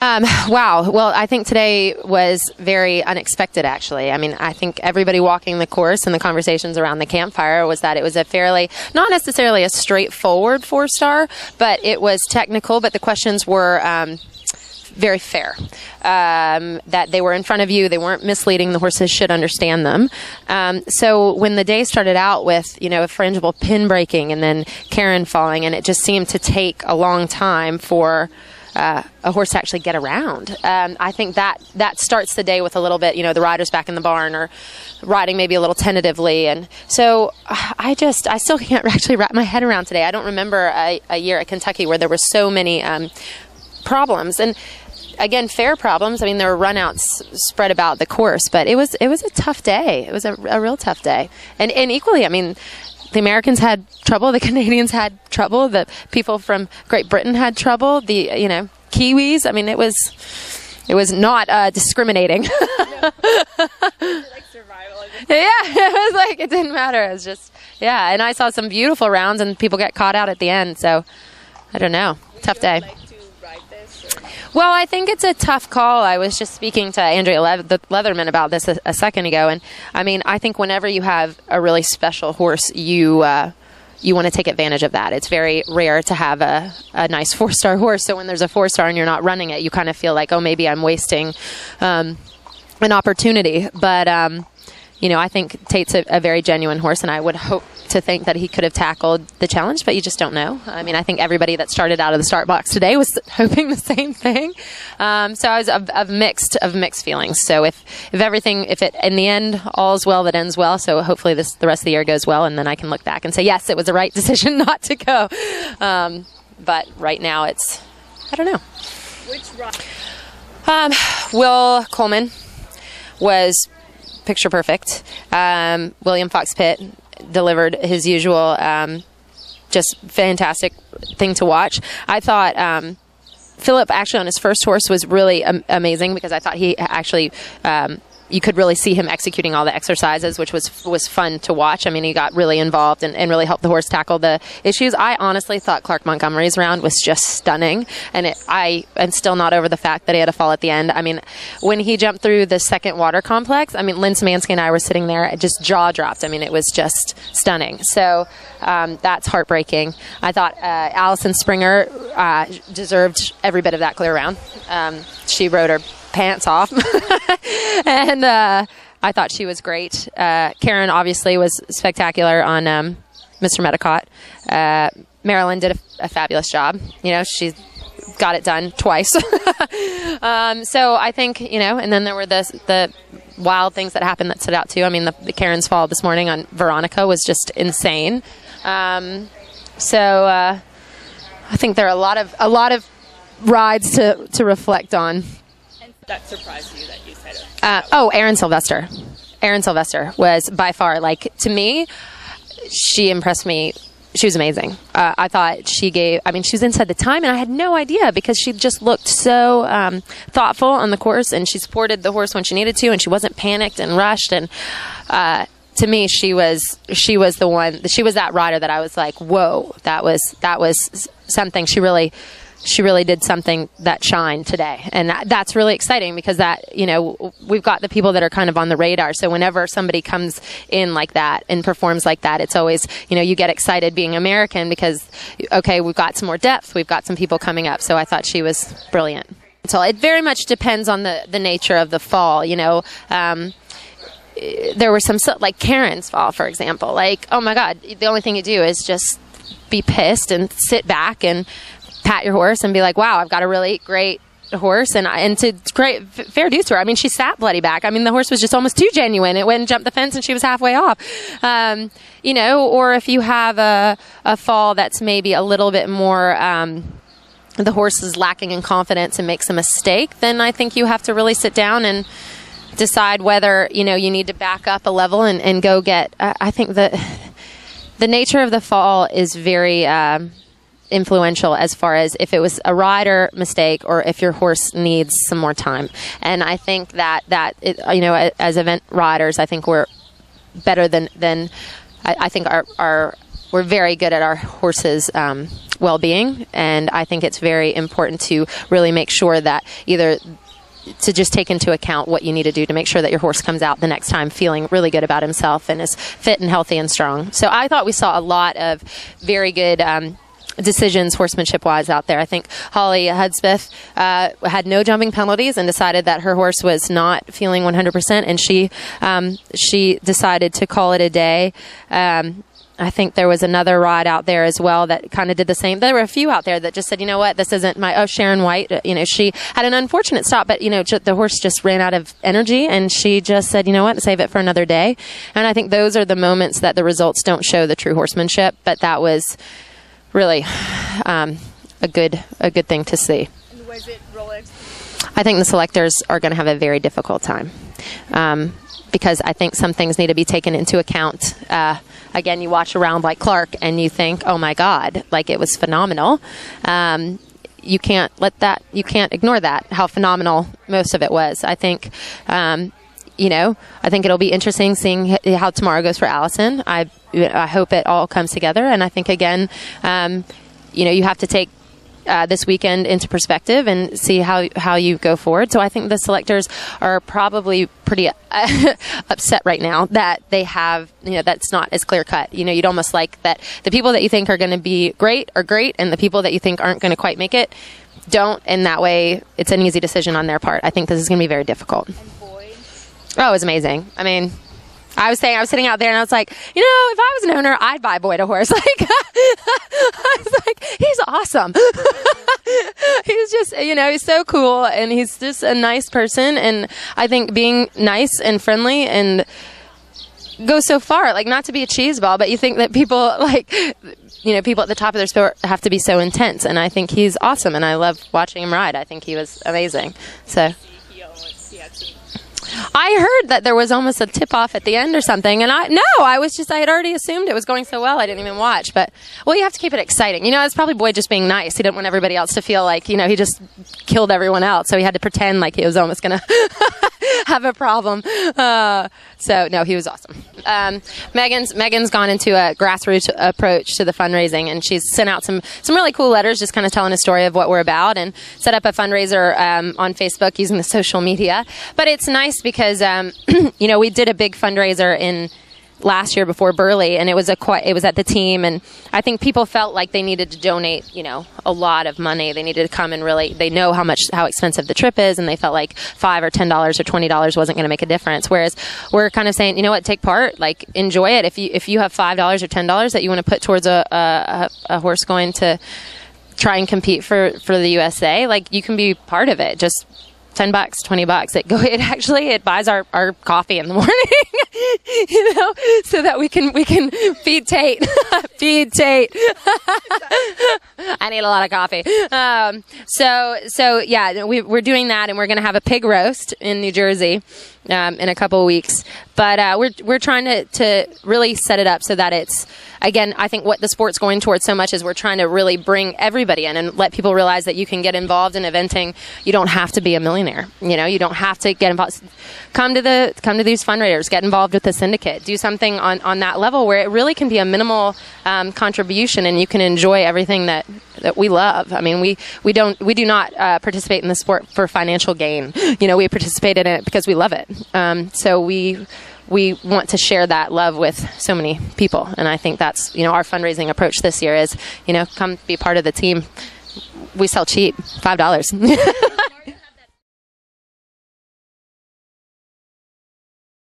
Wow. Well, I think today was very unexpected, actually. I mean, I think everybody walking the course and the conversations around the campfire was that it was a fairly, not necessarily a straightforward 4-star, but it was technical, but the questions were very fair. That they were in front of you, they weren't misleading, the horses should understand them. So when the day started out with, a frangible pin breaking and then Karen falling, and it just seemed to take a long time for a horse to actually get around. I think that starts the day with a little bit, the rider's back in the barn or riding maybe a little tentatively. And so I still can't actually wrap my head around today. I don't remember a year at Kentucky where there were so many problems. And again, fair problems. I mean, there were runouts spread about the course, but it was a tough day. It was a real tough day. And equally, I mean, the Americans had trouble. The Canadians had trouble. The people from Great Britain had trouble. The Kiwis. I mean, it was not discriminating. No. Like survival. Yeah, it was like it didn't matter. It was just And I saw some beautiful rounds, and people get caught out at the end. So I don't know. Tough day. Like to ride this, or? Well, I think it's a tough call. I was just speaking to Andrea Leatherman about this a second ago, and I mean, I think whenever you have a really special horse, you want to take advantage of that. It's very rare to have a nice 4-star horse. So when there's a 4-star and you're not running it, you kind of feel like, oh, maybe I'm wasting an opportunity. But I think Tate's a very genuine horse, and I would hope to think that he could have tackled the challenge, but you just don't know. I mean, I think everybody that started out of the start box today was hoping the same thing. So I was of mixed feelings. So if it in the end all's well that ends well, so hopefully the rest of the year goes well, and then I can look back and say, yes, it was the right decision not to go. But right now I don't know. Which ride? Will Coleman was picture perfect. William Fox Pitt delivered his usual just fantastic thing to watch. I thought Philip actually on his first horse was really amazing, because I thought he actually you could really see him executing all the exercises, which was fun to watch. I mean, he got really involved and really helped the horse tackle the issues. I honestly thought Clark Montgomery's round was just stunning, and I am still not over the fact that he had a fall at the end. I mean, when he jumped through the second water complex, I mean, Lynn Szymanski and I were sitting there, just jaw dropped. I mean, it was just stunning. So that's heartbreaking. I thought Allison Springer deserved every bit of that clear round. She rode her pants off and I thought she was great. Karen obviously was spectacular on Mr. Medicott. Marilyn did a fabulous job. She got it done twice. So I think, and then there were the wild things that happened that stood out too. I mean, the Karen's fall this morning on Veronica was just insane. So I think there are a lot of rides to reflect on. That surprised you that you said it? Erin Sylvester. Erin Sylvester was by far, to me, she impressed me. She was amazing. I thought she was inside the time, and I had no idea, because she just looked so thoughtful on the course, and she supported the horse when she needed to, and she wasn't panicked and rushed. And to me, she was the one. She was that rider that I was like, whoa, that was something. She really did something that shined today. And that's really exciting, because that, we've got the people that are kind of on the radar. So whenever somebody comes in like that and performs like that, it's always, you get excited being American, because, okay, we've got some more depth. We've got some people coming up. So I thought she was brilliant. So it very much depends on the nature of the fall, there were some, like Karen's fall, for example, oh my God, the only thing you do is just be pissed and sit back and pat your horse and be like, wow, I've got a really great horse, and to great fair dues to her. I mean, she sat bloody back. I mean, the horse was just almost too genuine. It went and jumped the fence, and she was halfway off. Or if you have a fall that's maybe a little bit more, the horse is lacking in confidence and makes a mistake, then I think you have to really sit down and decide whether, you need to back up a level and go get, I think the nature of the fall is very, influential as far as if it was a rider mistake or if your horse needs some more time. And I think that as event riders, I think we're better than I think we're very good at our horses well-being. And I think it's very important to really make sure that either to just take into account what you need to do to make sure that your horse comes out the next time feeling really good about himself and is fit and healthy and strong. So I thought we saw a lot of very good decisions horsemanship-wise out there. I think Holly Hudspeth had no jumping penalties and decided that her horse was not feeling 100%, and she decided to call it a day. I think there was another rod out there as well that kind of did the same. There were a few out there that just said, you know what, this isn't Sharon White, she had an unfortunate stop, but, the horse just ran out of energy, and she just said, you know what, save it for another day. And I think those are the moments that the results don't show the true horsemanship, but that was really a good thing to see. And was it Rolex? I think the selectors are going to have a very difficult time. Because I think some things need to be taken into account. Again, you watch a round like Clark and you think, oh my God, like it was phenomenal. You can't ignore that, how phenomenal most of it was. I think, I think it'll be interesting seeing how tomorrow goes for Allison. I hope it all comes together. And I think, again, you have to take this weekend into perspective and see how you go forward. So I think the selectors are probably pretty upset right now that they have, that's not as clear cut. You'd almost like that the people that you think are going to be great are great, and the people that you think aren't going to quite make it don't. And that way it's an easy decision on their part. I think this is going to be very difficult. And Boyd? Oh, it was amazing. I mean, I was sitting out there and I was like, if I was an owner, I'd buy Boyd a horse. I was like, he's awesome. He's just, he's so cool, and he's just a nice person. And I think being nice and friendly and goes so far, like, not to be a cheese ball, but you think that people people at the top of their sport have to be so intense. And I think he's awesome, and I love watching him ride. I think he was amazing. So I heard that there was almost a tip-off at the end or something, and I had already assumed it was going so well I didn't even watch. But, you have to keep it exciting. It's probably Boyd just being nice. He didn't want everybody else to feel like, he just killed everyone else, so he had to pretend like he was almost going to have a problem. No, he was awesome. Megan's gone into a grassroots approach to the fundraising, and she's sent out some really cool letters just kind of telling a story of what we're about, and set up a fundraiser on Facebook using the social media. But it's nice because, we did a big fundraiser in last year before Burley, and it was at the team, and I think people felt like they needed to donate, a lot of money. They needed to come and they know how expensive the trip is, and they felt like $5 or $10 or $20 wasn't going to make a difference. Whereas we're kind of saying, take part, like, enjoy it. If you have $5 or $10 that you want to put towards a horse going to try and compete for the USA, like, you can be part of it. Just $10, $20. It buys our coffee in the morning, so that we can feed Tate. Feed Tate. I need a lot of coffee. We're doing that, and we're going to have a pig roast in New Jersey in a couple of weeks. But we're trying to really set it up so that it's, again, I think what the sport's going towards so much is we're trying to really bring everybody in and let people realize that you can get involved in eventing. You don't have to be a millionaire. You don't have to get involved. Come to these fundraisers, get involved with the syndicate, do something on that level where it really can be a minimal contribution, and you can enjoy everything that we love. I mean, we do not participate in the sport for financial gain. We participate in it because we love it. So we want to share that love with so many people. And I think that's, our fundraising approach this year is, come be part of the team. We sell cheap, $5.